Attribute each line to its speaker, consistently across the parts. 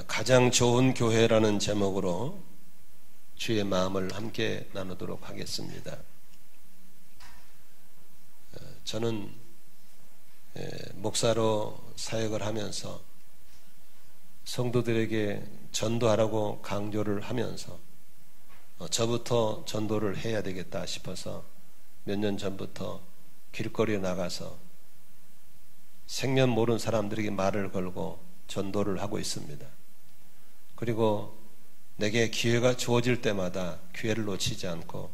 Speaker 1: 가장 좋은 교회라는 제목으로 주의 마음을 함께 나누도록 하겠습니다. 저는 목사로 사역을 하면서 성도들에게 전도하라고 강조를 하면서 저부터 전도를 해야 되겠다 싶어서 몇 년 전부터 길거리에 나가서 생전 모르는 사람들에게 말을 걸고 전도를 하고 있습니다. 그리고 내게 기회가 주어질 때마다 기회를 놓치지 않고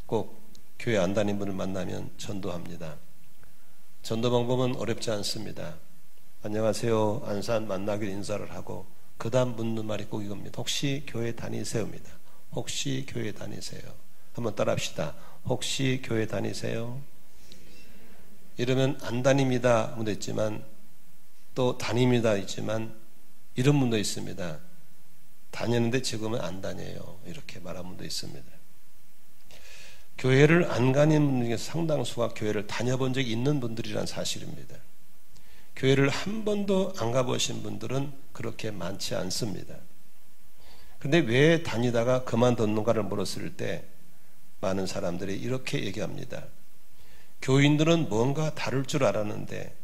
Speaker 1: 꼭 교회 안 다니는 분을 만나면 전도합니다. 전도 방법은 어렵지 않습니다. 안녕하세요, 안산 만나기로 인사를 하고 그 다음 묻는 말이 꼭 이겁니다. 혹시 교회 다니세요입니다. 혹시 교회 다니세요? 한번 따라합시다. 혹시 교회 다니세요? 이러면 안 다닙니다 분도 있지만 또 다닙니다 있지만 이런 분도 있습니다. 다녔는데 지금은 안 다녀요 이렇게 말하는 분도 있습니다. 교회를 안 가는 분 중에 상당수가 교회를 다녀본 적이 있는 분들이란 사실입니다. 교회를 한 번도 안 가보신 분들은 그렇게 많지 않습니다. 그런데 왜 다니다가 그만뒀는가를 물었을 때 많은 사람들이 이렇게 얘기합니다. 교인들은 뭔가 다를 줄 알았는데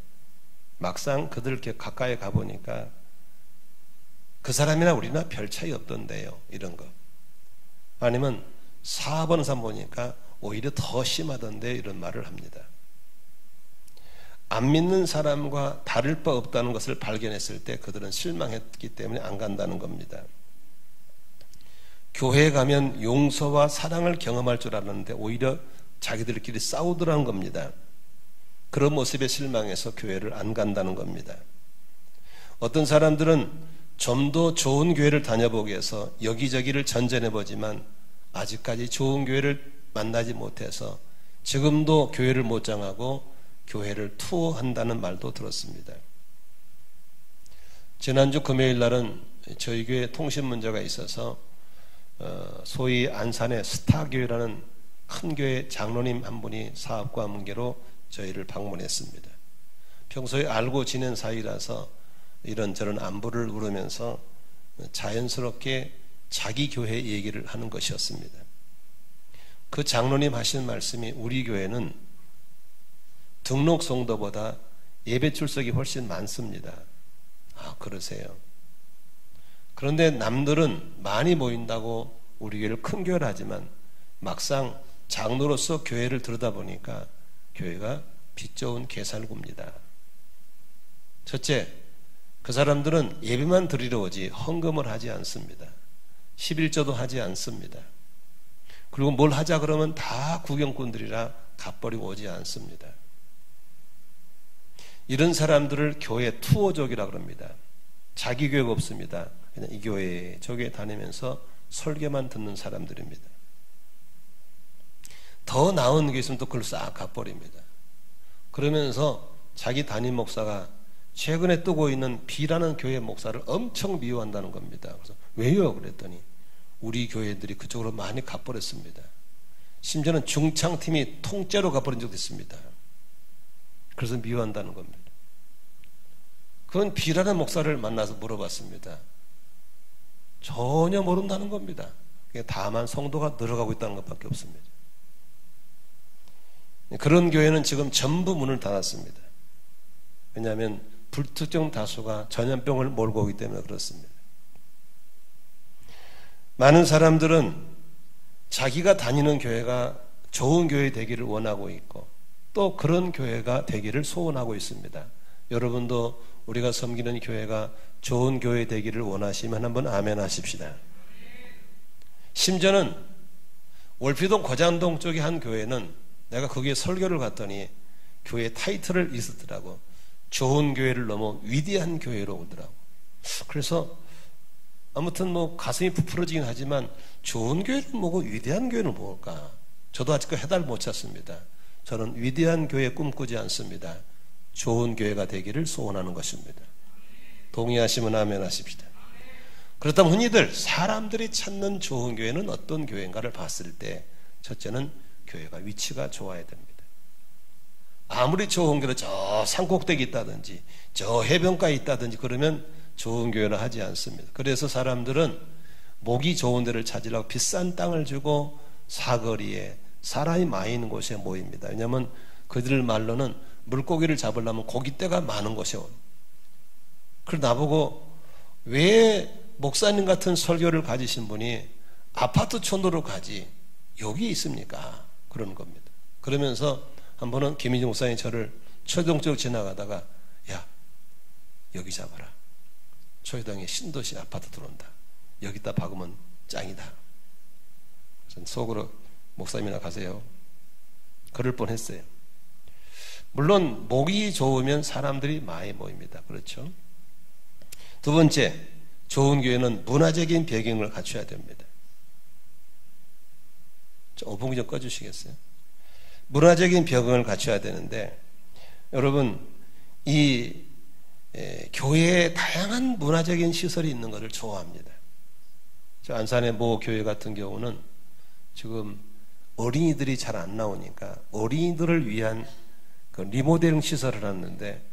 Speaker 1: 막상 그들 이렇게 가까이 가보니까 그 사람이나 우리나 별 차이 없던데요. 이런 거. 아니면 사번 산 보니까 오히려 더 심하던데 이런 말을 합니다. 안 믿는 사람과 다를 바 없다는 것을 발견했을 때 그들은 실망했기 때문에 안 간다는 겁니다. 교회에 가면 용서와 사랑을 경험할 줄 알았는데 오히려 자기들끼리 싸우더라는 겁니다. 그런 모습에 실망해서 교회를 안 간다는 겁니다. 어떤 사람들은 좀 더 좋은 교회를 다녀보기 위해서 여기저기를 전전해보지만 아직까지 좋은 교회를 만나지 못해서 지금도 교회를 못 정하고 교회를 투어한다는 말도 들었습니다. 지난주 금요일 날은 저희 교회 통신 문제가 있어서 소위 안산의 스타교회라는 큰 교회 장로님 한 분이 사업과 문제로 저희를 방문했습니다. 평소에 알고 지낸 사이라서 이런저런 안부를 물으면서 자연스럽게 자기 교회 얘기를 하는 것이었습니다. 그 장로님 하신 말씀이 우리 교회는 등록 성도보다 예배 출석이 훨씬 많습니다. 아, 그러세요. 그런데 남들은 많이 모인다고 우리 교회를 큰 교회를 하지만 막상 장로로서 교회를 들여다보니까 교회가 빚 좋은 개살구입니다. 첫째, 그 사람들은 예배만 드리러 오지 헌금을 하지 않습니다. 11조도 하지 않습니다. 그리고 뭘 하자 그러면 다 구경꾼들이라 값버리고 오지 않습니다. 이런 사람들을 교회 투어족이라고 합니다. 자기 교회가 없습니다. 그냥 이 교회 저 교회 다니면서 설교만 듣는 사람들입니다. 더 나은 게 있으면 또 그걸 싹 갚버립니다. 그러면서 자기 담임 목사가 최근에 뜨고 있는 B라는 교회 목사를 엄청 미워한다는 겁니다. 그래서 왜요? 그랬더니 우리 교회들이 그쪽으로 많이 갚버렸습니다. 심지어는 중창팀이 통째로 갚버린 적도 있습니다. 그래서 미워한다는 겁니다. 그런 B라는 목사를 만나서 물어봤습니다. 전혀 모른다는 겁니다. 다만 성도가 늘어가고 있다는 것밖에 없습니다. 그런 교회는 지금 전부 문을 닫았습니다. 왜냐하면 불특정 다수가 전염병을 몰고 오기 때문에 그렇습니다. 많은 사람들은 자기가 다니는 교회가 좋은 교회 되기를 원하고 있고 또 그런 교회가 되기를 소원하고 있습니다. 여러분도 우리가 섬기는 교회가 좋은 교회 되기를 원하시면 한번 아멘 하십시다. 심지어는 월피동 고잔동 쪽의 한 교회는 내가 거기에 설교를 갔더니 교회 타이틀을 있었더라고. 좋은 교회를 넘어 위대한 교회로 오더라고. 그래서 아무튼 뭐 가슴이 부풀어지긴 하지만 좋은 교회를 뭐고 위대한 교회는 뭘까? 저도 아직까지 해답을 못 찾습니다. 저는 위대한 교회 꿈꾸지 않습니다. 좋은 교회가 되기를 소원하는 것입니다. 동의하시면 아멘 하십시다. 그렇다면 흔히들 사람들이 찾는 좋은 교회는 어떤 교회인가를 봤을 때 첫째는 교회가 위치가 좋아야 됩니다. 아무리 좋은 교회는 저 산꼭대기 있다든지 저 해변가에 있다든지 그러면 좋은 교회를 하지 않습니다. 그래서 사람들은 목이 좋은 데를 찾으려고 비싼 땅을 주고 사거리에 사람이 많이 있는 곳에 모입니다. 왜냐하면 그들 말로는 물고기를 잡으려면 고깃대가 많은 곳에 옵니다. 그래서 나보고 왜 목사님 같은 설교를 가지신 분이 아파트촌으로 가지 여기 있습니까? 그러는 겁니다. 그러면서 한 번은 김인중 목사님이 저를 초등쪽 지나가다가 야 여기 잡아라. 초회당에 신도시 아파트 들어온다. 여기다 박으면 짱이다. 전 속으로 목사님이나 가세요. 그럴 뻔했어요. 물론 목이 좋으면 사람들이 많이 모입니다. 그렇죠? 두 번째, 좋은 교회는 문화적인 배경을 갖춰야 됩니다. 5분 좀 꺼주시겠어요? 문화적인 배경을 갖춰야 되는데 여러분 이 교회에 다양한 문화적인 시설이 있는 것을 좋아합니다. 저 안산의 모 교회 같은 경우는 지금 어린이들이 잘 안 나오니까 어린이들을 위한 그 리모델링 시설을 했는데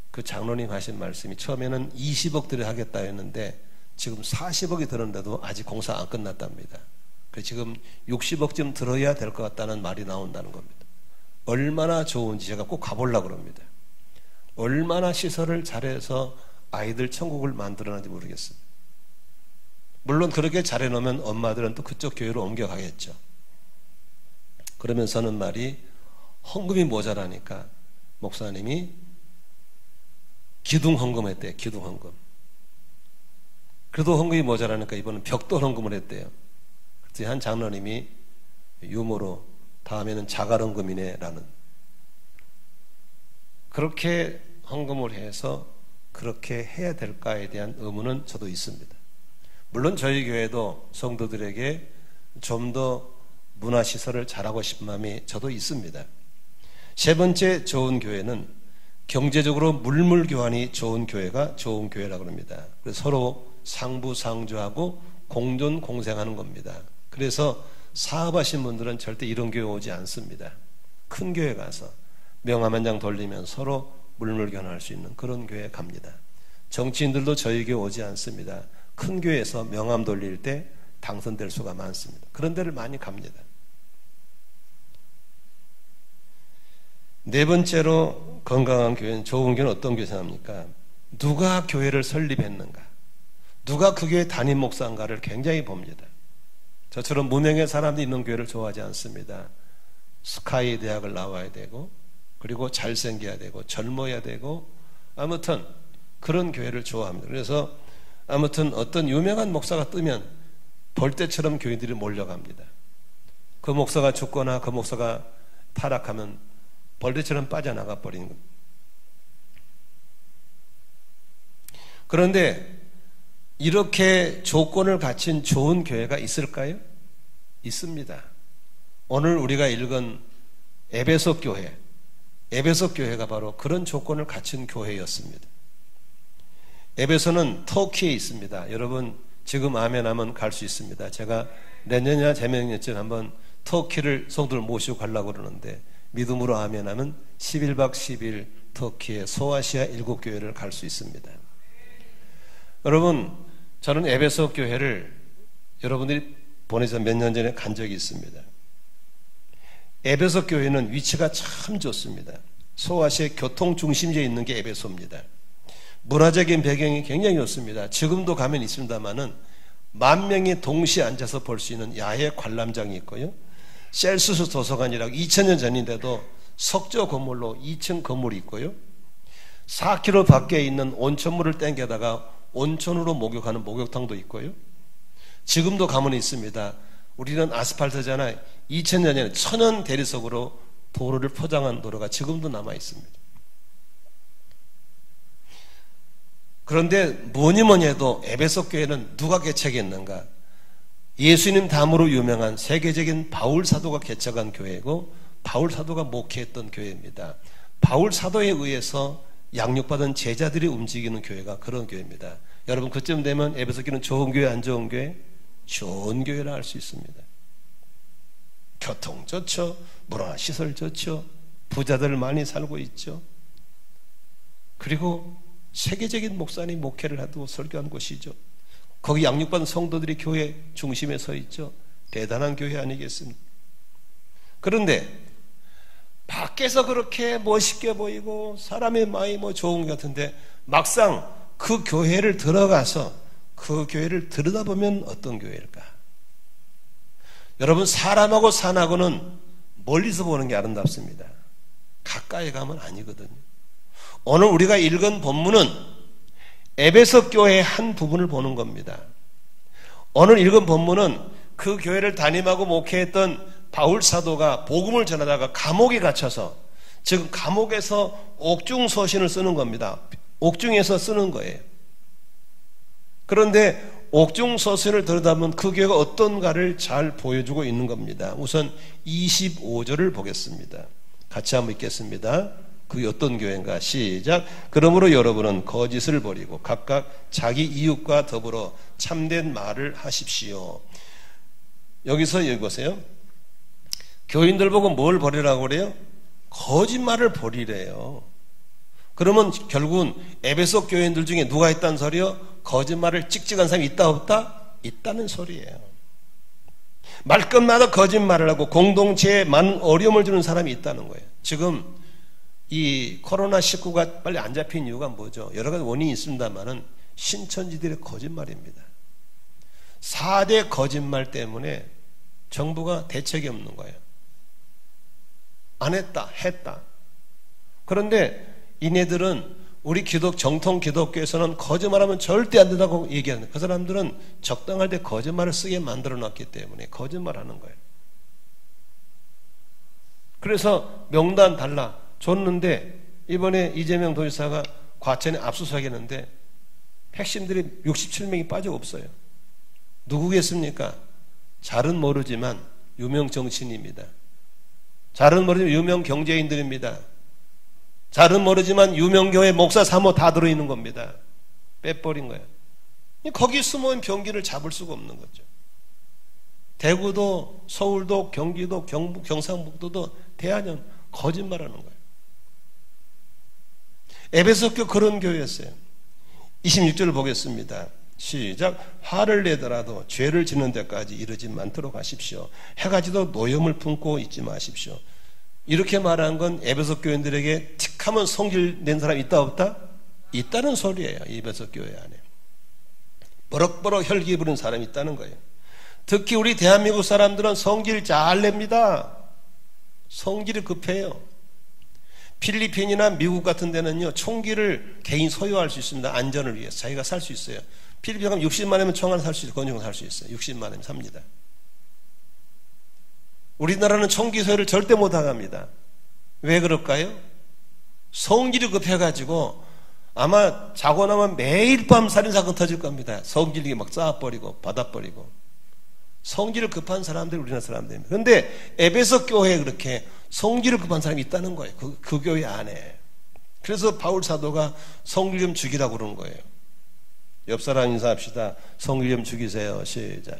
Speaker 1: 그 장로님 하신 말씀이 처음에는 20억 들여 하겠다 했는데 지금 40억이 들었는데도 아직 공사 안 끝났답니다. 그래서 지금 60억쯤 들어야 될 것 같다는 말이 나온다는 겁니다. 얼마나 좋은지 제가 꼭 가보려고 합니다. 얼마나 시설을 잘해서 아이들 천국을 만들어내는지 모르겠습니다. 물론 그렇게 잘해놓으면 엄마들은 또 그쪽 교회로 옮겨가겠죠. 그러면서는 말이 헌금이 모자라니까 목사님이 기둥 헌금했대요. 기둥 헌금. 그래도 헌금이 모자라니까 이번엔 벽돌 헌금을 했대요. 그때 한 장로님이 유머로 다음에는 자갈 헌금이네 라는 그렇게 헌금을 해서 그렇게 해야 될까에 대한 의문은 저도 있습니다. 물론 저희 교회도 성도들에게 좀 더 문화시설을 잘하고 싶은 마음이 저도 있습니다. 세 번째 좋은 교회는 경제적으로 물물교환이 좋은 교회가 좋은 교회라고 합니다. 그래서 서로 상부상조하고 공존공생하는 겁니다. 그래서 사업하신 분들은 절대 이런 교회 오지 않습니다. 큰 교회 가서 명함 한 장 돌리면 서로 물물교환할 수 있는 그런 교회에 갑니다. 정치인들도 저희 교회 오지 않습니다. 큰 교회에서 명함 돌릴 때 당선될 수가 많습니다. 그런 데를 많이 갑니다. 네 번째로 건강한 교회는 좋은 교회는 어떤 교회 생각합니까? 누가 교회를 설립했는가? 누가 그 교회 담임 목사인가를 굉장히 봅니다. 저처럼 무명의 사람들이 있는 교회를 좋아하지 않습니다. 스카이 대학을 나와야 되고 그리고 잘생겨야 되고 젊어야 되고 아무튼 그런 교회를 좋아합니다. 그래서 아무튼 어떤 유명한 목사가 뜨면 벌떼처럼 교인들이 몰려갑니다. 그 목사가 죽거나 그 목사가 타락하면 벌떼처럼 빠져나가 버리는 겁니다. 그런데 이렇게 조건을 갖춘 좋은 교회가 있을까요? 있습니다. 오늘 우리가 읽은 에베소 교회, 에베소 교회가 바로 그런 조건을 갖춘 교회였습니다. 에베소는 터키에 있습니다. 여러분 지금 아멘 하면 갈 수 있습니다. 제가 내년이나 재작년쯤 한번 터키를 성도를 모시고 가려고 그러는데 믿음으로 아멘 하면 11박 10일 터키의 소아시아 7교회를 갈 수 있습니다. 여러분 저는 에베소 교회를 여러분들이 보내서 몇 년 전에 간 적이 있습니다. 에베소 교회는 위치가 참 좋습니다. 소아시아 교통 중심지에 있는 게 에베소입니다. 문화적인 배경이 굉장히 좋습니다. 지금도 가면 있습니다만은 10,000명이 동시에 앉아서 볼 수 있는 야외 관람장이 있고요. 셀수스 도서관이라고 2000년 전인데도 석조 건물로 2층 건물이 있고요. 4km 밖에 있는 온천물을 땡겨다가 온천으로 목욕하는 목욕탕도 있고요. 지금도 가면 있습니다. 우리는 아스팔트잖아요. 2000년 전에 천연 대리석으로 도로를 포장한 도로가 지금도 남아 있습니다. 그런데 뭐니 해도 에베소 교회는 누가 개척했는가? 예수님 다음으로 유명한 세계적인 바울 사도가 개척한 교회고 바울 사도가 목회했던 교회입니다. 바울 사도에 의해서 양육받은 제자들이 움직이는 교회가 그런 교회입니다. 여러분 그쯤 되면 에베소 교회는 좋은 교회 안 좋은 교회? 좋은 교회라 할 수 있습니다. 교통 좋죠. 문화시설 좋죠. 부자들 많이 살고 있죠. 그리고 세계적인 목사님 목회를 하고 설교한 곳이죠. 거기 양육받은 성도들이 교회 중심에 서 있죠. 대단한 교회 아니겠습니까? 그런데 밖에서 그렇게 멋있게 보이고 사람의 마음이 좋은 것 같은데 막상 그 교회를 들어가서 그 교회를 들여다보면 어떤 교회일까? 여러분, 사람하고 산하고는 멀리서 보는 게 아름답습니다. 가까이 가면 아니거든요. 오늘 우리가 읽은 본문은 에베소 교회의 한 부분을 보는 겁니다. 오늘 읽은 본문은 그 교회를 담임하고 목회했던 바울 사도가 복음을 전하다가 감옥에 갇혀서 지금 감옥에서 옥중서신을 쓰는 겁니다. 옥중에서 쓰는 거예요. 그런데 옥중서신을 들여다보면 그 교회가 어떤가를 잘 보여주고 있는 겁니다. 우선 25절을 보겠습니다. 같이 한번 읽겠습니다. 그게 어떤 교회인가? 시작. 그러므로 여러분은 거짓을 버리고 각각 자기 이웃과 더불어 참된 말을 하십시오. 여기서 읽으세요. 교인들 보고 뭘 버리라고 그래요? 거짓말을 버리래요. 그러면 결국은 에베소 교인들 중에 누가 있다는 소리요? 거짓말을 찍찍한 사람이 있다 없다? 있다는 소리예요. 말끝마다 거짓말을 하고 공동체에 많은 어려움을 주는 사람이 있다는 거예요. 지금 이 코로나19가 빨리 안 잡힌 이유가 뭐죠? 여러 가지 원인이 있습니다만은 신천지들의 거짓말입니다. 4대 거짓말 때문에 정부가 대책이 없는 거예요. 안 했다, 했다. 그런데 이네들은 우리 정통 기독교에서는 거짓말하면 절대 안 된다고 얘기하는데 그 사람들은 적당할 때 거짓말을 쓰게 만들어 놨기 때문에 거짓말하는 거예요. 그래서 명단 달라 줬는데 이번에 이재명 도지사가 과천에 압수수색했는데 핵심들이 67명이 빠져 없어요. 누구겠습니까? 잘은 모르지만 유명 정치인입니다. 잘은 모르지만 유명 경제인들입니다. 잘은 모르지만 유명교회 목사 사모 다 들어있는 겁니다. 빼버린 거예요. 거기 숨어있는 병기를 잡을 수가 없는 거죠. 대구도 서울도 경기도 경북 경상북도도 대한연 거짓말하는 거예요. 에베소교 그런 교회였어요. 26절을 보겠습니다. 시작. 화를 내더라도 죄를 짓는 데까지 이르지 않도록 하십시오. 해가 지도 노염을 품고 있지 마십시오. 이렇게 말한 건 에베소 교인들에게 틱하면 성질 낸 사람이 있다 없다? 있다는 소리예요. 에베소 교회 안에 버럭버럭 혈기 부른 사람이 있다는 거예요. 특히 우리 대한민국 사람들은 성질 잘 냅니다. 성질이 급해요. 필리핀이나 미국 같은 데는요 총기를 개인 소유할 수 있습니다. 안전을 위해서 자기가 살 수 있어요. 필리핀 가면 60만 원이면 총 하나 살 수 있어요. 건조공 살 수 있어요. 60만 원이면 삽니다. 우리나라는 총기 소유를 절대 못 하갑니다. 왜 그럴까요? 성질이 급해가지고 아마 자고 나면 매일 밤 살인사건 터질 겁니다. 성질이 막 쌓아버리고 받아버리고 성질을 급한 사람들이 우리나라 사람들입니다. 그런데 에베소 교회에 그렇게 성질을 급한 사람이 있다는 거예요. 그 교회 안에. 그래서 바울 사도가 성질 좀 죽이라고 그러는 거예요. 옆 사람 인사합시다. 성질 좀 죽이세요. 시작.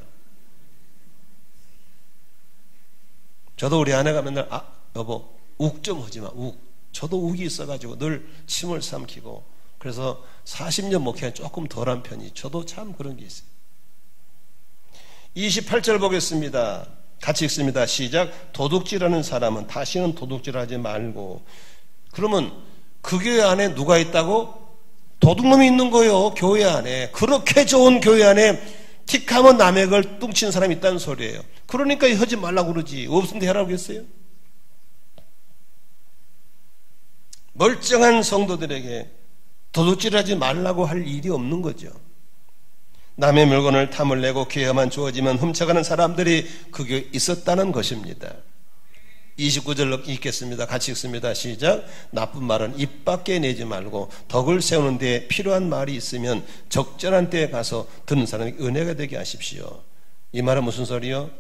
Speaker 1: 저도 우리 아내가 맨날 여보 욱 좀 하지 마. 욱. 저도 욱이 있어가지고 늘 침을 삼키고 그래서 40년 목회는 조금 덜한 편이 저도 참 그런 게 있어요. 28절 보겠습니다. 같이 읽습니다. 시작. 도둑질하는 사람은 다시는 도둑질하지 말고. 그러면 그 교회 안에 누가 있다고? 도둑놈이 있는 거예요. 교회 안에. 그렇게 좋은 교회 안에 틱하면 남의 걸 뚱치는 사람이 있다는 소리예요. 그러니까 하지 말라고 그러지. 없으면 해라고 했어요. 멀쩡한 성도들에게 도둑질하지 말라고 할 일이 없는 거죠. 남의 물건을 탐을 내고 기회만 주어지면 훔쳐가는 사람들이 그게 있었다는 것입니다. 29절로 읽겠습니다. 같이 읽습니다. 시작. 나쁜 말은 입 밖에 내지 말고 덕을 세우는 데 필요한 말이 있으면 적절한 때에 가서 듣는 사람이 은혜가 되게 하십시오. 이 말은 무슨 소리요?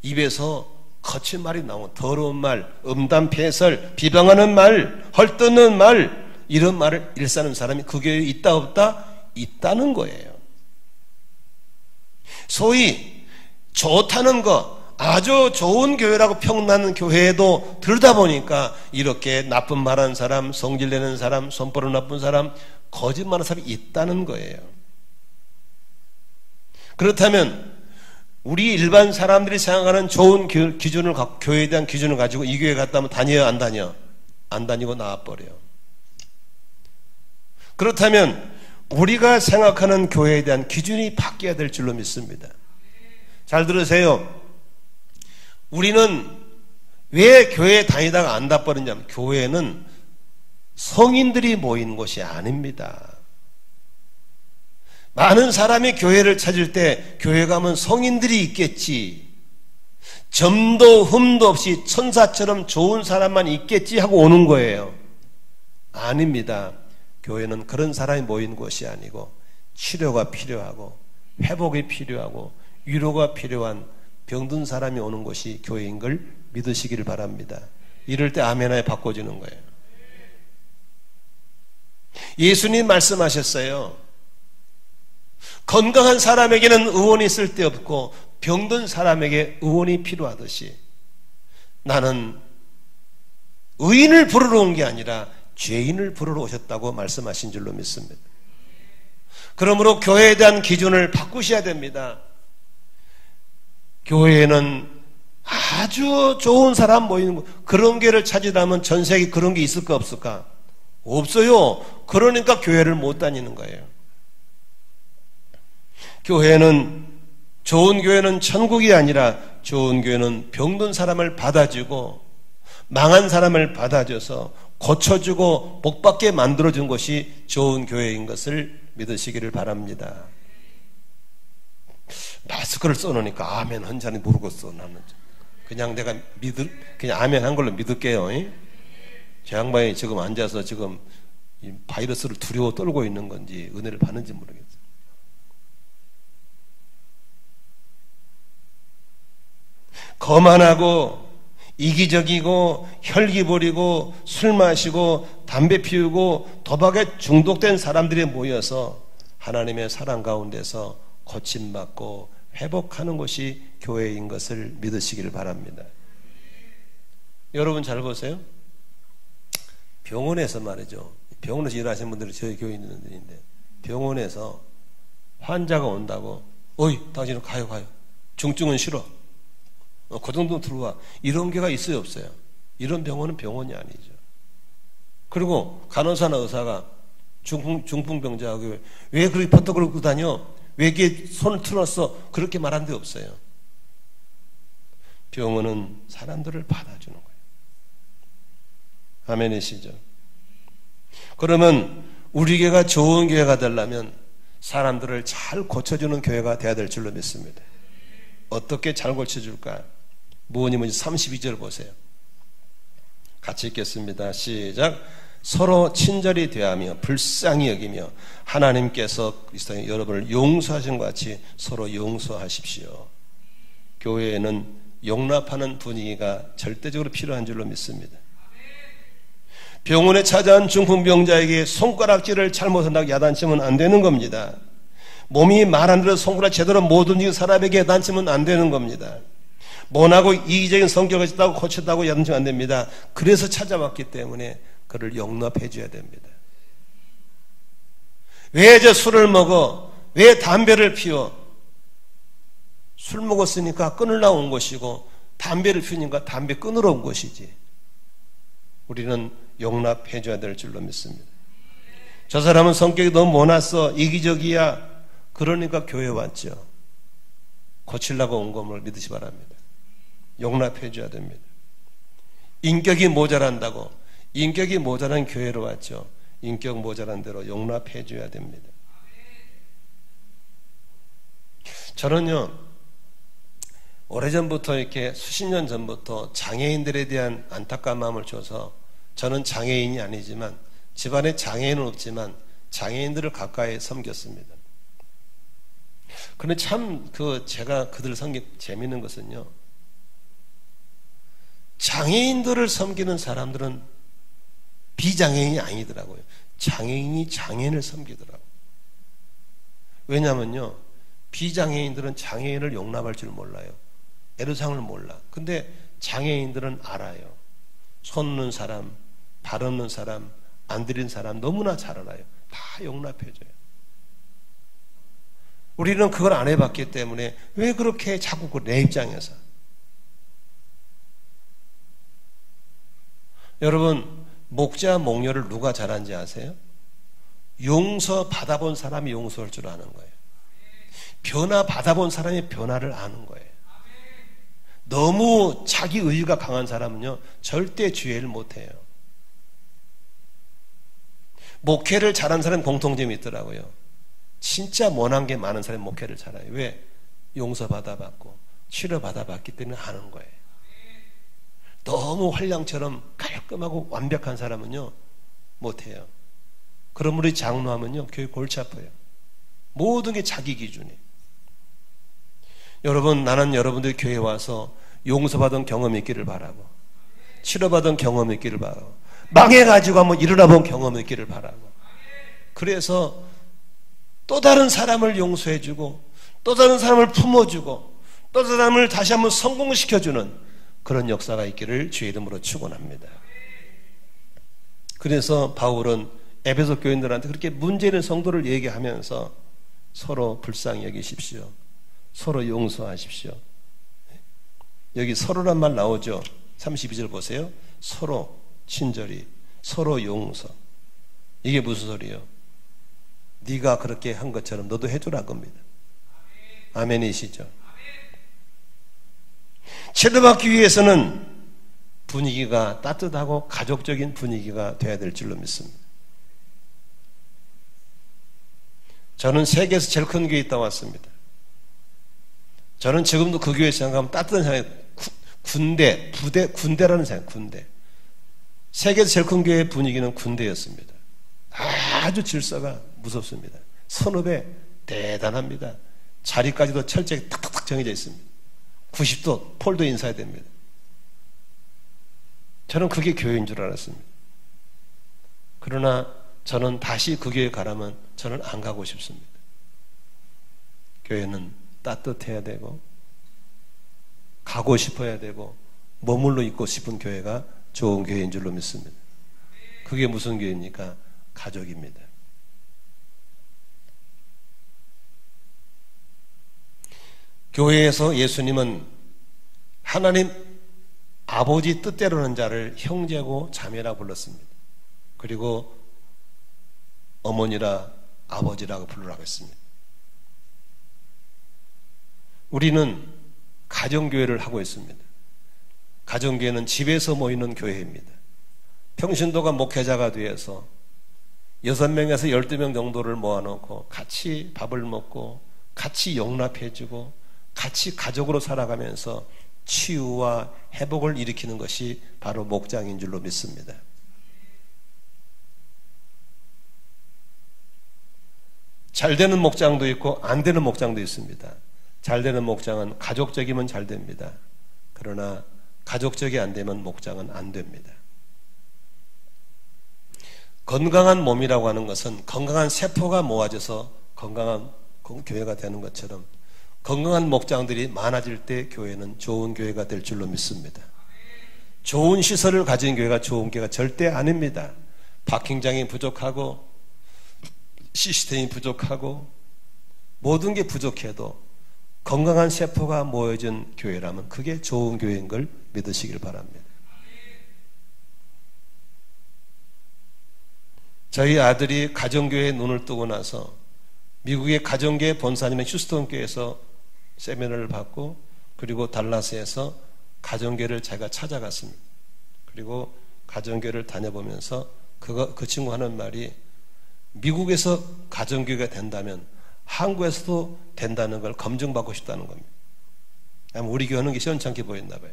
Speaker 1: 입에서 거친 말이 나오면 더러운 말, 음담패설, 비방하는 말, 헐뜯는 말, 이런 말을 일삼는 사람이 그 교회에 있다 없다? 있다는 거예요. 소위 좋다는 거, 아주 좋은 교회라고 평나는 교회에도 들다 보니까 이렇게 나쁜 말하는 사람, 성질내는 사람, 손버릇 나쁜 사람, 거짓말하는 사람이 있다는 거예요. 그렇다면 우리 일반 사람들이 생각하는 좋은 기준을, 교회에 대한 기준을 가지고 이 교회 갔다 하면 다녀요, 안 다녀? 안 다니고 나와버려요. 그렇다면 우리가 생각하는 교회에 대한 기준이 바뀌어야 될 줄로 믿습니다. 잘 들으세요. 우리는 왜 교회에 다니다가 안 다버리냐면, 교회는 성인들이 모이는 곳이 아닙니다. 많은 사람이 교회를 찾을 때 교회 가면 성인들이 있겠지, 점도 흠도 없이 천사처럼 좋은 사람만 있겠지 하고 오는 거예요. 아닙니다. 교회는 그런 사람이 모이는 곳이 아니고 치료가 필요하고 회복이 필요하고 위로가 필요한 병든 사람이 오는 곳이 교회인 걸 믿으시기를 바랍니다. 이럴 때 아멘하에 바꿔주는 거예요. 예수님 말씀하셨어요. 건강한 사람에게는 의원이 쓸데없고 병든 사람에게 의원이 필요하듯이 나는 의인을 부르러 온 게 아니라 죄인을 부르러 오셨다고 말씀하신 줄로 믿습니다. 그러므로 교회에 대한 기준을 바꾸셔야 됩니다. 교회에는 아주 좋은 사람 모이는 거, 그런 교회를 찾으려면 전 세계에 그런 게 있을까 없을까? 없어요. 그러니까 교회를 못 다니는 거예요. 좋은 교회는 천국이 아니라 좋은 교회는 병든 사람을 받아주고 망한 사람을 받아줘서 고쳐주고 복받게 만들어준 것이 좋은 교회인 것을 믿으시기를 바랍니다. 마스크를 써놓으니까 아멘 한 잔이 모르겠어. 나는 그냥 내가 그냥 아멘 한 걸로 믿을게요. 제 양반이 지금 앉아서 지금 이 바이러스를 두려워 떨고 있는 건지 은혜를 받는지 모르겠어요. 거만하고 이기적이고 혈기 부리고 술 마시고 담배 피우고 도박에 중독된 사람들이 모여서 하나님의 사랑 가운데서 고침받고 회복하는 것이 교회인 것을 믿으시기를 바랍니다. 여러분 잘 보세요. 병원에서 말이죠. 병원에서 일하시는 분들이 저희 교회 있는 분들인데 병원에서 환자가 온다고 어이 당신은 가요. 중증은 싫어. 그 정도 들어와. 이런 게가 있어요 없어요? 이런 병원은 병원이 아니죠. 그리고 간호사나 의사가 중풍병자하고 왜 그렇게 버터 걸고 다녀? 왜 이렇게 손을 틀었어? 그렇게 말한 데 없어요. 병원은 사람들을 받아주는 거예요. 아멘이시죠? 그러면 우리 교회가 좋은 교회가 되려면 사람들을 잘 고쳐주는 교회가 돼야 될 줄로 믿습니다. 어떻게 잘 고쳐줄까? 뭐니 32절 보세요. 같이 읽겠습니다. 시작. 서로 친절히 대하며 불쌍히 여기며 하나님께서 그리스도의 여러분을 용서하신 것 같이 서로 용서하십시오. 교회에는 용납하는 분위기가 절대적으로 필요한 줄로 믿습니다. 병원에 찾아온 중풍병자에게 손가락질을 잘못한다고 야단치면 안 되는 겁니다. 몸이 말 안 들어서 손가락 제대로 못 움직이는 사람에게 야단치면 안 되는 겁니다. 모나고 이기적인 성격을 있다고 고쳤다고 야단치면 안 됩니다. 그래서 찾아왔기 때문에 그를 용납해 줘야 됩니다. 왜 저 술을 먹어? 왜 담배를 피워? 술 먹었으니까 끊으려고 온 것이고 담배를 피우니까 담배 끊으러 온 것이지. 우리는 용납해 줘야 될 줄로 믿습니다. 저 사람은 성격이 너무 모났어. 이기적이야. 그러니까 교회 왔죠. 고치려고 온 것을 믿으시 바랍니다. 용납해 줘야 됩니다. 인격이 모자란다고 인격이 모자란 교회로 왔죠. 인격 모자란 대로 용납해 줘야 됩니다. 저는요 오래전부터 이렇게 수십 년 전부터 장애인들에 대한 안타까운 마음을 줘서 저는 장애인이 아니지만 집안에 장애인은 없지만 장애인들을 가까이 섬겼습니다. 그런데 참 제가 그들을 섬기 재밌는 것은요 장애인들을 섬기는 사람들은 비장애인이 아니더라고요. 장애인이 장애인을 섬기더라고요. 왜냐하면요 비장애인들은 장애인을 용납할 줄 몰라요. 애로사항을 몰라. 근데 장애인들은 알아요. 손 없는 사람, 발 없는 사람, 안 들린 사람 너무나 잘 알아요. 다 용납해줘요. 우리는 그걸 안 해봤기 때문에 왜 그렇게 자꾸 내 입장에서. 여러분, 목자, 목녀를 누가 잘하는지 아세요? 용서 받아본 사람이 용서할 줄 아는 거예요. 변화 받아본 사람이 변화를 아는 거예요. 너무 자기 의의가 강한 사람은요, 절대 주의를 못해요. 목회를 잘하는 사람은 공통점이 있더라고요. 진짜 원한 게 많은 사람이 목회를 잘해요. 왜? 용서받아봤고 치료받아봤기 때문에 아는 거예요. 너무 활량처럼 깔끔하고 완벽한 사람은요, 못해요. 그럼 우리 장로하면요, 교회 골치 아파요. 모든 게 자기 기준이에요. 여러분, 나는 여러분들 교회에 와서 용서받은 경험이 있기를 바라고, 치료받은 경험이 있기를 바라고, 망해가지고 한번 일어나 본 경험이 있기를 바라고, 그래서 또 다른 사람을 용서해주고, 또 다른 사람을 품어주고, 또 다른 사람을 다시 한번 성공시켜주는 그런 역사가 있기를 주의 이름으로 축원합니다. 그래서 바울은 에베소 교인들한테 그렇게 문제 있는 성도를 얘기하면서 서로 불쌍히 여기십시오. 서로 용서하십시오. 여기 서로란 말 나오죠. 32절 보세요. 서로 친절히, 서로 용서. 이게 무슨 소리예요? 네가 그렇게 한 것처럼 너도 해주라 겁니다. 아멘이시죠? 치료받기 위해서는 분위기가 따뜻하고 가족적인 분위기가 돼야 될 줄로 믿습니다. 저는 세계에서 제일 큰 교회에 있다 왔습니다. 저는 지금도 그 교회 생각하면 따뜻한 생각이, 군대, 부대, 군대라는 생각, 군대. 세계에서 제일 큰 교회의 분위기는 군대였습니다. 아주 질서가 무섭습니다. 선업에 대단합니다. 자리까지도 철저히 탁탁탁 정해져 있습니다. 90도 폴도 인사해야 됩니다. 저는 그게 교회인 줄 알았습니다. 그러나 저는 다시 그 교회 가라면 저는 안 가고 싶습니다. 교회는 따뜻해야 되고 가고 싶어야 되고 머물러 있고 싶은 교회가 좋은 교회인 줄로 믿습니다. 그게 무슨 교회입니까? 가족입니다. 교회에서 예수님은 하나님 아버지 뜻대로는 자를 형제고 자매라 불렀습니다. 그리고 어머니라 아버지라고 부르라고 했습니다. 우리는 가정교회를 하고 있습니다. 가정교회는 집에서 모이는 교회입니다. 평신도가 목회자가 되어서 6명에서 12명 정도를 모아놓고 같이 밥을 먹고 같이 용납해주고 같이 가족으로 살아가면서 치유와 회복을 일으키는 것이 바로 목장인 줄로 믿습니다. 잘 되는 목장도 있고 안 되는 목장도 있습니다. 잘 되는 목장은 가족적이면 잘 됩니다. 그러나 가족적이 안 되면 목장은 안 됩니다. 건강한 몸이라고 하는 것은 건강한 세포가 모아져서 건강한 교회가 되는 것처럼 건강한 목장들이 많아질 때 교회는 좋은 교회가 될 줄로 믿습니다. 좋은 시설을 가진 교회가 좋은 교회가 절대 아닙니다. 파킹장이 부족하고 시스템이 부족하고 모든 게 부족해도 건강한 세포가 모여진 교회라면 그게 좋은 교회인 걸 믿으시길 바랍니다. 저희 아들이 가정교회에 눈을 뜨고 나서 미국의 가정교회 본사님의 휴스턴 교회에서 세미나를 받고 그리고 달라스에서 가정교회를 제가 찾아갔습니다. 그리고 가정교회를 다녀보면서 그 친구 하는 말이 미국에서 가정교회가 된다면 한국에서도 된다는 걸 검증받고 싶다는 겁니다. 우리 교회 하는 게 시원찮게 보였나 봐요.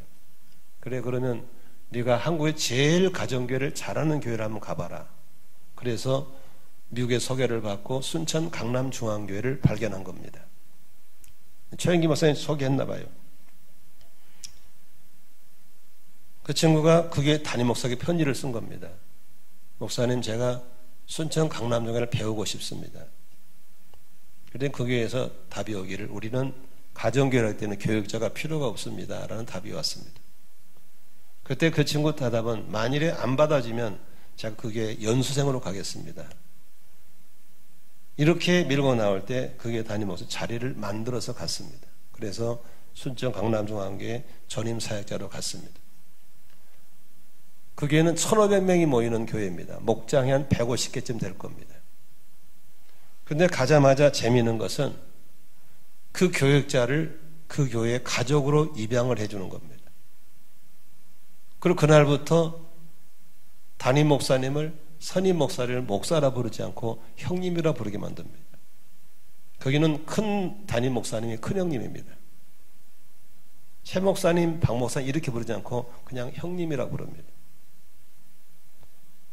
Speaker 1: 그래, 그러면 네가 한국의 제일 가정교회를 잘하는 교회를 한번 가봐라. 그래서 미국의 소개를 받고 순천 강남중앙교회를 발견한 겁니다. 최영기 목사님 소개했나 봐요. 그 친구가 그게 담임 목사에게 편지를 쓴 겁니다. 목사님, 제가 순천 강남중앙교회를 배우고 싶습니다. 그런데 그 교회에서 답이 오기를 우리는 가정교회를 할 때는 교육자가 필요가 없습니다 라는 답이 왔습니다. 그때 그 친구 대답은 만일에 안 받아지면 제가 그게 연수생으로 가겠습니다. 이렇게 밀고 나올 때 그게 담임 목사 자리를 만들어서 갔습니다. 그래서 순천 강남중앙교회 전임사역자로 갔습니다. 그 교회는 1,500명이 모이는 교회입니다. 목장이 한 150개쯤 될 겁니다. 그런데 가자마자 재미있는 것은 그 교육자를 그 교회의 가족으로 입양을 해주는 겁니다. 그리고 그날부터 담임 목사님을 선임 목사를 목사라 부르지 않고 형님이라 부르게 만듭니다. 거기는 큰 담임 목사님이 큰 형님입니다. 최 목사님, 박 목사님 이렇게 부르지 않고 그냥 형님이라 부릅니다.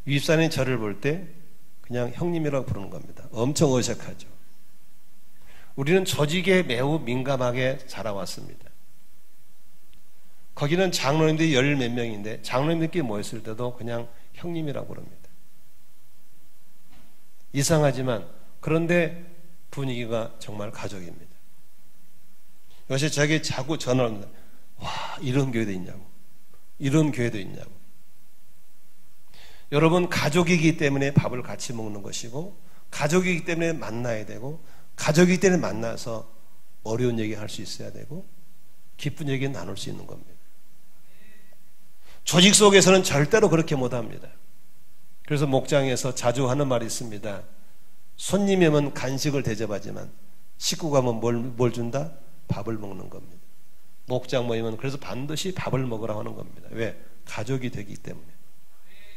Speaker 1: 유입사님이 저를 볼 때 그냥 형님이라고 부르는 겁니다. 엄청 어색하죠. 우리는 조직에 매우 민감하게 자라왔습니다. 거기는 장로님들이 10몇 명인데 장로님들끼리 모였을 때도 그냥 형님이라고 부릅니다. 이상하지만 그런데 분위기가 정말 가족입니다. 요새 저에게 자꾸 전화를 합니다. 와, 이런 교회도 있냐고. 이런 교회도 있냐고. 여러분, 가족이기 때문에 밥을 같이 먹는 것이고, 가족이기 때문에 만나야 되고, 가족이기 때문에 만나서 어려운 얘기 할 수 있어야 되고, 기쁜 얘기 나눌 수 있는 겁니다. 조직 속에서는 절대로 그렇게 못합니다. 그래서 목장에서 자주 하는 말이 있습니다. 손님이 오면 간식을 대접하지만 식구가 오면 뭘 준다? 밥을 먹는 겁니다. 목장 모이면 그래서 반드시 밥을 먹으라고 하는 겁니다. 왜? 가족이 되기 때문에.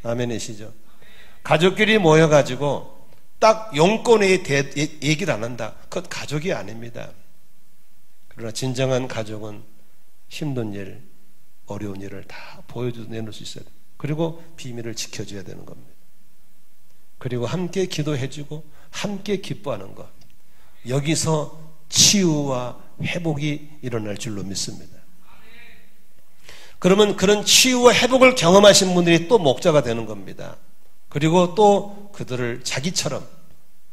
Speaker 1: 아멘이시죠? 가족끼리 모여가지고 딱 용건에 대해 얘기를 안 한다. 그건 가족이 아닙니다. 그러나 진정한 가족은 힘든 일, 어려운 일을 다 보여내놓을 수 있어야 돼요. 그리고 비밀을 지켜줘야 되는 겁니다. 그리고 함께 기도해주고 함께 기뻐하는 것. 여기서 치유와 회복이 일어날 줄로 믿습니다. 그러면 그런 치유와 회복을 경험하신 분들이 또 목자가 되는 겁니다. 그리고 또 그들을 자기처럼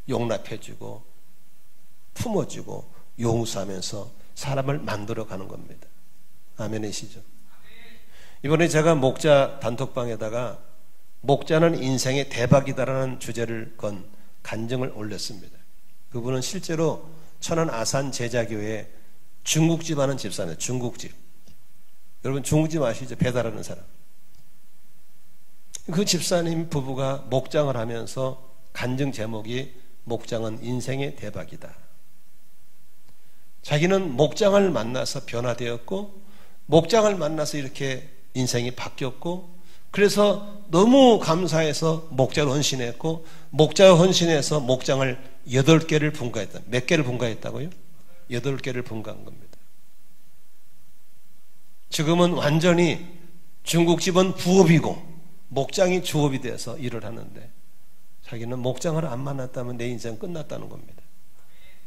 Speaker 1: 용납해주고 품어주고 용서하면서 사람을 만들어가는 겁니다. 아멘이시죠? 이번에 제가 목자 단톡방에다가 목자는 인생의 대박이다라는 주제를 건 간증을 올렸습니다. 그분은 실제로 천안 아산 제자교회 중국집 하는 집사입니다. 중국집. 여러분 중국집 아시죠? 배달하는 사람. 그 집사님 부부가 목장을 하면서 간증 제목이 목장은 인생의 대박이다. 자기는 목장을 만나서 변화되었고 목장을 만나서 이렇게 인생이 바뀌었고 그래서 너무 감사해서 목자로 헌신했고 목자로 헌신해서 목장을 8개를 분가했다. 몇 개를 분가했다고요? 8개를 분가한 겁니다. 지금은 완전히 중국집은 부업이고 목장이 주업이 돼서 일을 하는데 자기는 목장을 안 만났다면 내 인생 끝났다는 겁니다.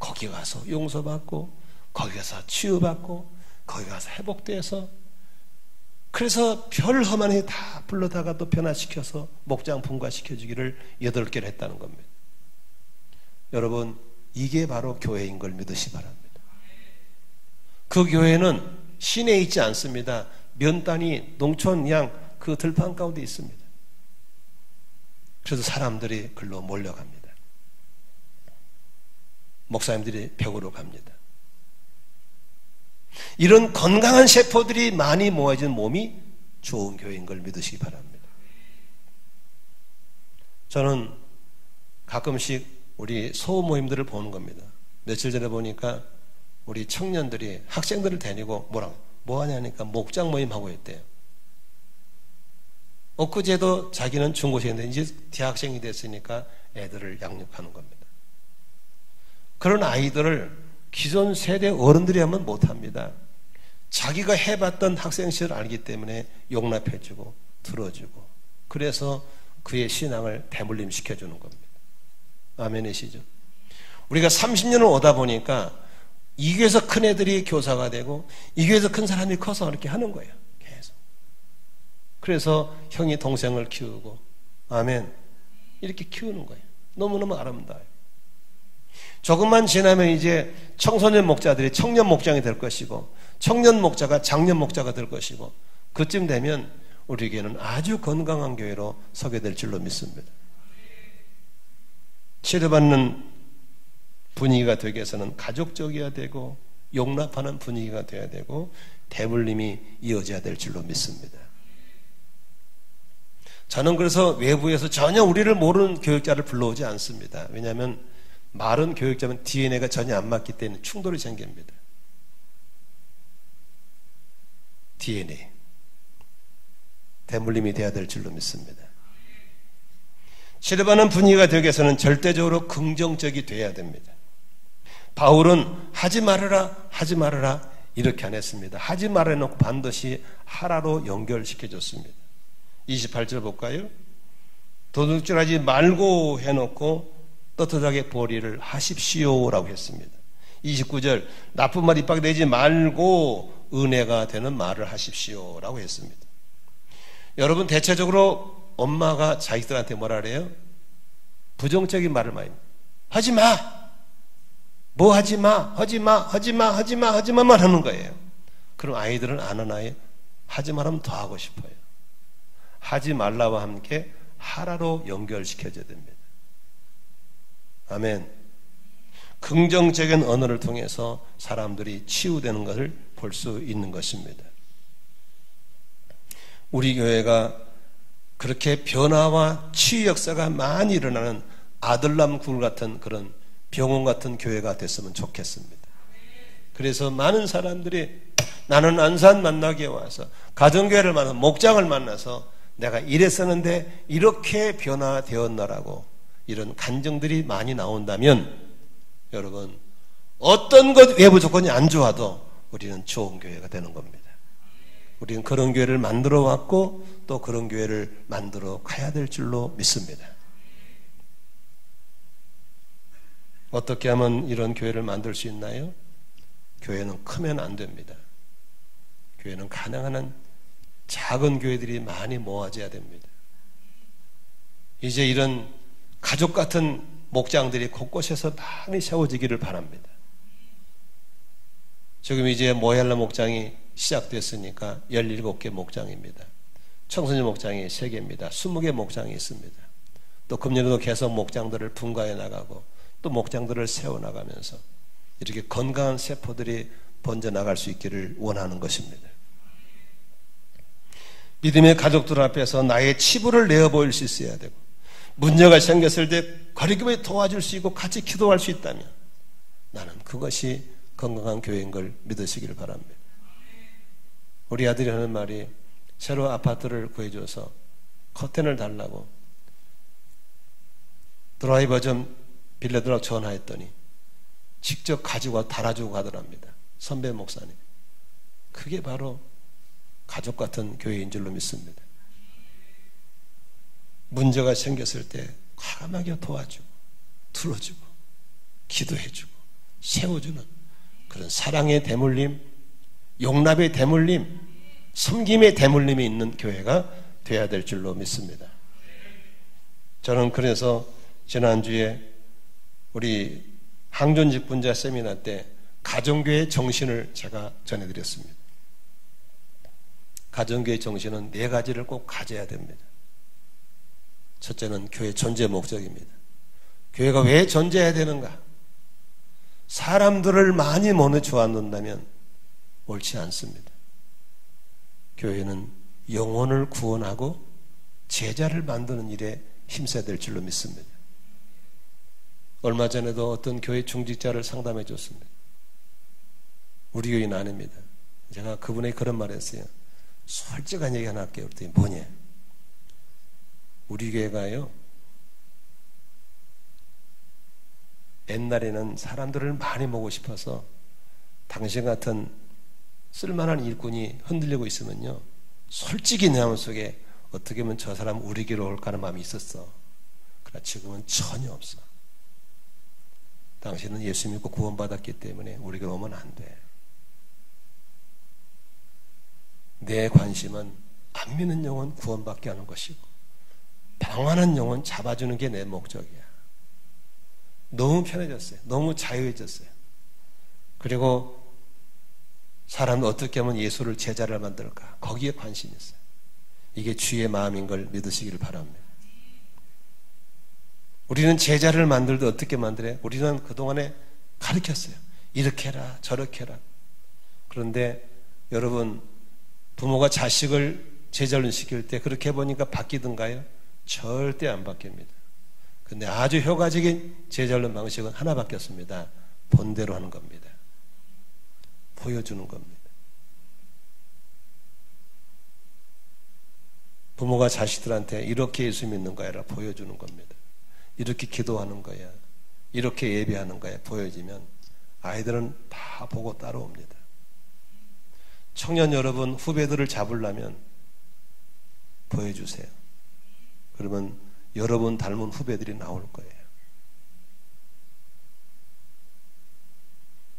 Speaker 1: 거기 가서 용서받고 거기 가서 치유받고 거기 가서 회복돼서 그래서 별 험한 일 다 불러다가 또 변화시켜서 목장 분가시켜주기를 8개를 했다는 겁니다. 여러분 이게 바로 교회인 걸 믿으시 바랍니다. 그 교회는 시내에 있지 않습니다. 면단이 농촌 그 들판 가운데 있습니다. 그래서 사람들이 글로 몰려갑니다. 목사님들이 벽으로 갑니다. 이런 건강한 세포들이 많이 모아진 몸이 좋은 교회인 걸 믿으시기 바랍니다. 저는 가끔씩 우리 소모임들을 보는 겁니다. 며칠 전에 보니까 우리 청년들이 학생들을 데리고 뭐 하냐니까 목장 모임하고 있대요. 엊그제도 자기는 중고생인데 이제 대학생이 됐으니까 애들을 양육하는 겁니다. 그런 아이들을 기존 세대 어른들이 하면 못합니다. 자기가 해봤던 학생 시절을 알기 때문에 용납해주고 들어주고 그래서 그의 신앙을 대물림시켜주는 겁니다. 아멘이시죠? 우리가 30년을 오다 보니까 이 교회에서 큰 애들이 교사가 되고 이 교회에서 큰 사람이 커서 이렇게 하는 거예요. 계속. 그래서 형이 동생을 키우고 아멘 이렇게 키우는 거예요. 너무너무 아름다워요. 조금만 지나면 이제 청소년 목자들이 청년 목장이 될 것이고 청년 목자가 장년 목자가 될 것이고 그쯤 되면 우리 교회는 아주 건강한 교회로 서게 될 줄로 믿습니다. 치료받는 분위기가 되기 위해서는 가족적이어야 되고 용납하는 분위기가 되어야 되고 대물림이 이어져야 될 줄로 믿습니다. 저는 그래서 외부에서 전혀 우리를 모르는 교육자를 불러오지 않습니다. 왜냐하면 마른 교육자면 DNA가 전혀 안 맞기 때문에 충돌이 생깁니다. DNA 대물림이 돼야 될 줄로 믿습니다. 치료받는 분위기가 되기 위해서는 절대적으로 긍정적이 돼야 됩니다. 바울은 하지 말아라 하지 말아라 이렇게 안 했습니다. 하지 말아 놓고 반드시 하라로 연결시켜줬습니다. 28절 볼까요? 도둑질하지 말고 해놓고 떳떳하게 보리를 하십시오라고 했습니다. 29절 나쁜 말 입 밖에 내지 말고 은혜가 되는 말을 하십시오라고 했습니다. 여러분 대체적으로 엄마가 자식들한테 뭐라 그래요? 부정적인 말을 많이 하지 마! 뭐 하지 마! 하지 마! 하지 마! 하지 마! 하지 마만 하는 거예요. 그럼 아이들은 안 하나요? 하지 말하면 더 하고 싶어요. 하지 말라와 함께 하라로 연결시켜줘야 됩니다. 아멘. 긍정적인 언어를 통해서 사람들이 치유되는 것을 볼 수 있는 것입니다. 우리 교회가 그렇게 변화와 치유 역사가 많이 일어나는 아들람 굴 같은 그런 병원 같은 교회가 됐으면 좋겠습니다. 그래서 많은 사람들이 나는 안산 만나기에 와서 가정교회를 만나서 목장을 만나서 내가 이랬었는데 이렇게 변화되었나라고 이런 간증들이 많이 나온다면 여러분 어떤 것 외부 조건이 안 좋아도 우리는 좋은 교회가 되는 겁니다. 우리는 그런 교회를 만들어 왔고 또 그런 교회를 만들어 가야 될 줄로 믿습니다. 어떻게 하면 이런 교회를 만들 수 있나요? 교회는 크면 안 됩니다. 교회는 가능한 한 작은 교회들이 많이 모아져야 됩니다. 이제 이런 가족 같은 목장들이 곳곳에서 많이 세워지기를 바랍니다. 지금 이제 모얄라 목장이 시작됐으니까 17개 목장입니다. 청소년 목장이 3개입니다. 20개 목장이 있습니다. 또 금년에도 계속 목장들을 분가해 나가고 또 목장들을 세워나가면서 이렇게 건강한 세포들이 번져나갈 수 있기를 원하는 것입니다. 믿음의 가족들 앞에서 나의 치부를 내어 보일 수 있어야 되고 문제가 생겼을 때 거리낌에 도와줄 수 있고 같이 기도할 수 있다면 나는 그것이 건강한 교회인 걸 믿으시기를 바랍니다. 우리 아들이 하는 말이 새로 아파트를 구해줘서 커튼을 달라고 드라이버 좀 빌려달라고 전화했더니 직접 가지고 달아주고 가더랍니다. 선배 목사님. 그게 바로 가족 같은 교회인 줄로 믿습니다. 문제가 생겼을 때 과감하게 도와주고 들어주고 기도해주고 세워주는 그런 사랑의 대물림, 용납의 대물림, 섬김의 대물림이 있는 교회가 되어야 될 줄로 믿습니다. 저는 그래서 지난주에 우리 항존직분자 세미나 때 가정교회 정신을 제가 전해드렸습니다. 가정교회 정신은 4가지를 꼭 가져야 됩니다. 첫째는 교회 존재 목적입니다. 교회가 왜 존재해야 되는가? 사람들을 많이 모아놓는다면 옳지 않습니다. 교회는 영혼을 구원하고 제자를 만드는 일에 힘써야 될 줄로 믿습니다. 얼마 전에도 어떤 교회 중직자를 상담해 줬습니다. 우리 교회는 아닙니다. 제가 그분에게 그런 말을 했어요. 솔직한 얘기 하나 할게요. 그랬더니 뭐냐? 우리 교회가요, 옛날에는 사람들을 많이 모으고 싶어서 당신 같은 쓸만한 일꾼이 흔들리고 있으면요, 솔직히 내 마음속에 어떻게 하면 저 사람 우리 교회로 올까 하는 마음이 있었어. 그러나 지금은 전혀 없어. 당신은 예수 믿고 구원받았기 때문에 우리 교회로 오면 안 돼. 내 관심은 안 믿는 영혼 구원받게 하는 것이고 방황하는 영혼 잡아주는 게 내 목적이야. 너무 편해졌어요. 너무 자유해졌어요. 그리고 사람은 어떻게 하면 예수를 제자를 만들까? 거기에 관심이 있어요. 이게 주의 마음인 걸 믿으시기를 바랍니다. 우리는 제자를 만들 때 어떻게 만들어요? 우리는 그동안에 가르쳤어요. 이렇게 해라, 저렇게 해라. 그런데 여러분, 부모가 자식을 제자를 시킬 때 그렇게 해보니까 바뀌던가요? 절대 안 바뀝니다. 근데 아주 효과적인 제자훈련 방식은 하나 바뀌었습니다. 본대로 하는 겁니다. 보여주는 겁니다. 부모가 자식들한테 이렇게 예수 믿는 거야라 보여주는 겁니다. 이렇게 기도하는 거야, 이렇게 예배하는 거야 보여지면 아이들은 다 보고 따라옵니다. 청년 여러분, 후배들을 잡으려면 보여주세요. 그러면 여러분 닮은 후배들이 나올 거예요.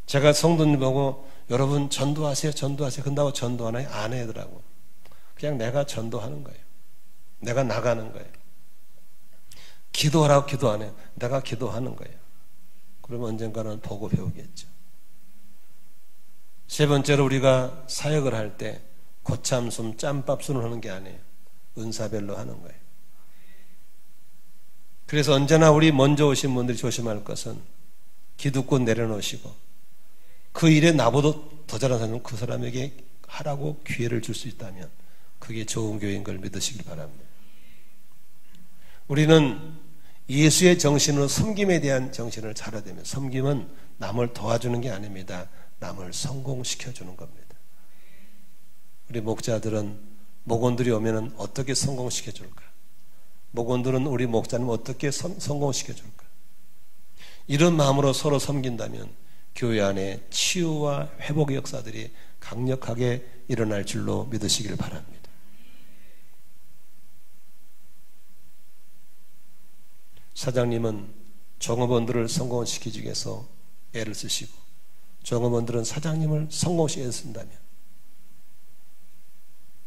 Speaker 1: 제가 성도님 보고 여러분 전도하세요, 전도하세요. 근다고 전도하나요? 안 해더라고. 그냥 내가 전도하는 거예요. 내가 나가는 거예요. 기도하라고 기도 안 해요. 내가 기도하는 거예요. 그러면 언젠가는 보고 배우겠죠. 세 번째로 우리가 사역을 할 때 고참순, 짬밥순을 하는 게 아니에요. 은사별로 하는 거예요. 그래서 언제나 우리 먼저 오신 분들이 조심할 것은 기득권 내려놓으시고 그 일에 나보다 더 잘하는 사람은 그 사람에게 하라고 기회를 줄 수 있다면 그게 좋은 교회인 걸 믿으시길 바랍니다. 우리는 예수의 정신으로 섬김에 대한 정신을 차려야 되면 섬김은 남을 도와주는 게 아닙니다. 남을 성공시켜주는 겁니다. 우리 목자들은 목원들이 오면 어떻게 성공시켜줄까? 목원들은 우리 목자님 어떻게 성공시켜줄까? 이런 마음으로 서로 섬긴다면 교회 안에 치유와 회복의 역사들이 강력하게 일어날 줄로 믿으시길 바랍니다. 사장님은 종업원들을 성공시키기 위해서 애를 쓰시고 종업원들은 사장님을 성공시켜야 쓴다면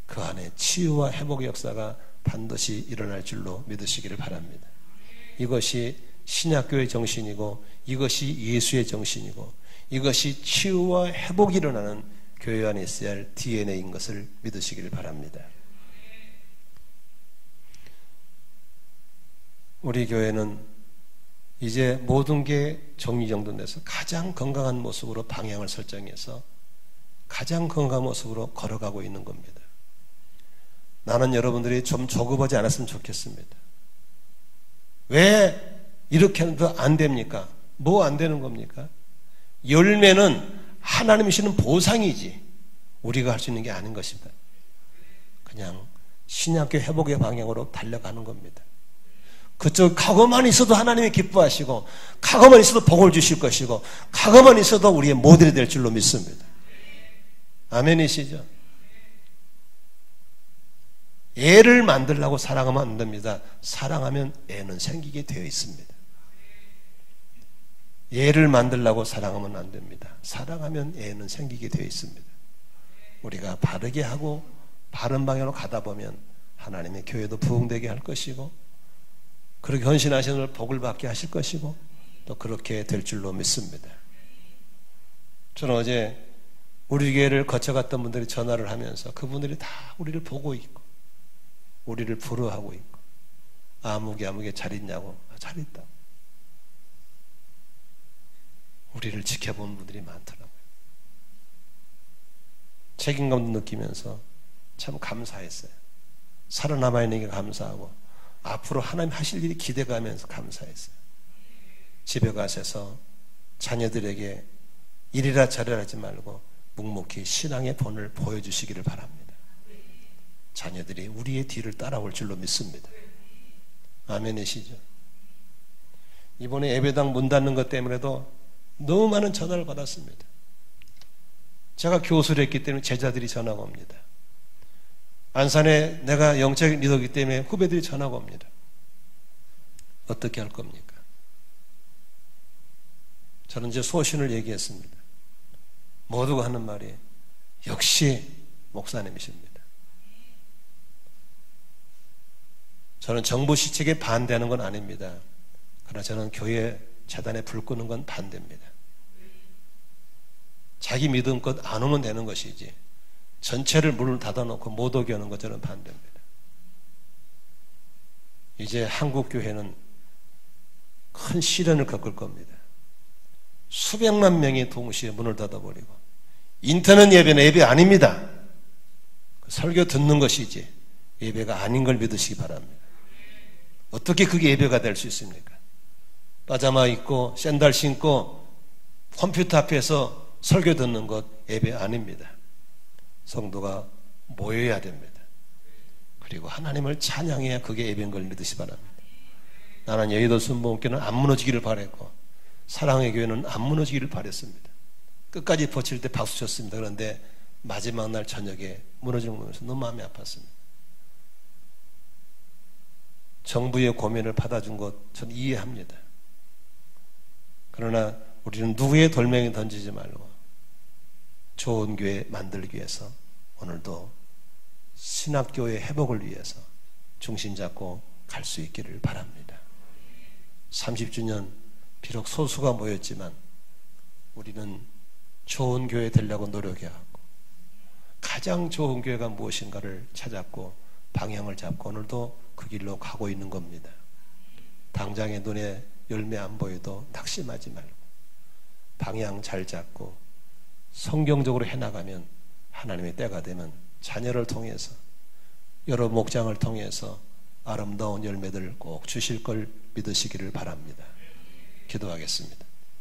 Speaker 1: 그 안에 치유와 회복의 역사가 반드시 일어날 줄로 믿으시기를 바랍니다. 이것이 신약교의 정신이고 이것이 예수의 정신이고 이것이 치유와 회복이 일어나는 교회 안에 있어야 할 DNA인 것을 믿으시기를 바랍니다. 우리 교회는 이제 모든 게 정리정돈돼서 가장 건강한 모습으로 방향을 설정해서 가장 건강한 모습으로 걸어가고 있는 겁니다. 나는 여러분들이 좀 조급하지 않았으면 좋겠습니다. 왜 이렇게 해도 안 됩니까? 뭐 안 되는 겁니까? 열매는 하나님이 주시는 보상이지 우리가 할 수 있는 게 아닌 것입니다. 그냥 신약교 회복의 방향으로 달려가는 겁니다. 그쪽 가고만 있어도 하나님이 기뻐하시고 가고만 있어도 복을 주실 것이고 가고만 있어도 우리의 모델이 될 줄로 믿습니다. 아멘이시죠? 애를 만들려고 사랑하면 안 됩니다. 사랑하면 애는 생기게 되어 있습니다. 애를 만들려고 사랑하면 안 됩니다. 사랑하면 애는 생기게 되어 있습니다. 우리가 바르게 하고 바른 방향으로 가다 보면 하나님의 교회도 부흥되게 할 것이고 그렇게 헌신하시는 걸 복을 받게 하실 것이고 또 그렇게 될 줄로 믿습니다. 저는 어제 우리 교회를 거쳐갔던 분들이 전화를 하면서 그분들이 다 우리를 보고 있고 우리를 부러워하고 있고 아무개 잘 있냐고. 잘 있다. 우리를 지켜본 분들이 많더라고요. 책임감도 느끼면서 참 감사했어요. 살아남아있는 게 감사하고 앞으로 하나님 하실 일이 기대가면서 감사했어요. 집에 가셔서 자녀들에게 이리라 저리라 하지 말고 묵묵히 신앙의 본을 보여주시기를 바랍니다. 자녀들이 우리의 뒤를 따라올 줄로 믿습니다. 아멘이시죠? 이번에 예배당 문 닫는 것 때문에도 너무 많은 전화를 받았습니다. 제가 교수를 했기 때문에 제자들이 전화가 옵니다. 안산에 내가 영적 리더이기 때문에 후배들이 전화가 옵니다. 어떻게 할 겁니까? 저는 이제 소신을 얘기했습니다. 모두가 하는 말이 역시 목사님이십니다. 저는 정부 시책에 반대하는 건 아닙니다. 그러나 저는 교회 재단에 불 끄는 건 반대입니다. 자기 믿음껏 안 오면 되는 것이지 전체를 문을 닫아놓고 못 오게 하는 것 저는 반대입니다. 이제 한국 교회는 큰 시련을 겪을 겁니다. 수백만 명이 동시에 문을 닫아버리고 인터넷 예배는 예배 아닙니다. 설교 듣는 것이지 예배가 아닌 걸 믿으시기 바랍니다. 어떻게 그게 예배가 될 수 있습니까? 파자마 입고 샌들 신고 컴퓨터 앞에서 설교 듣는 것 예배 아닙니다. 성도가 모여야 됩니다. 그리고 하나님을 찬양해야 그게 예배인 걸 믿으시기 바랍니다. 나는 여의도 순복음교회는 안 무너지기를 바랬고 사랑의 교회는 안 무너지기를 바랬습니다. 끝까지 버틸 때 박수 쳤습니다. 그런데 마지막 날 저녁에 무너지는 거 보면서 너무 마음이 아팠습니다. 정부의 고민을 받아준 것 전 이해합니다. 그러나 우리는 누구의 돌멩이 던지지 말고 좋은 교회 만들기 위해서 오늘도 신학교의 회복을 위해서 중심 잡고 갈 수 있기를 바랍니다. 30주년 비록 소수가 모였지만 우리는 좋은 교회 되려고 노력해야 하고 가장 좋은 교회가 무엇인가를 찾았고 방향을 잡고 오늘도 그 길로 가고 있는 겁니다. 당장의 눈에 열매 안 보여도 낙심하지 말고 방향 잘 잡고 성경적으로 해나가면 하나님의 때가 되면 자녀를 통해서 여러 목장을 통해서 아름다운 열매들 꼭 주실 걸 믿으시기를 바랍니다. 기도하겠습니다.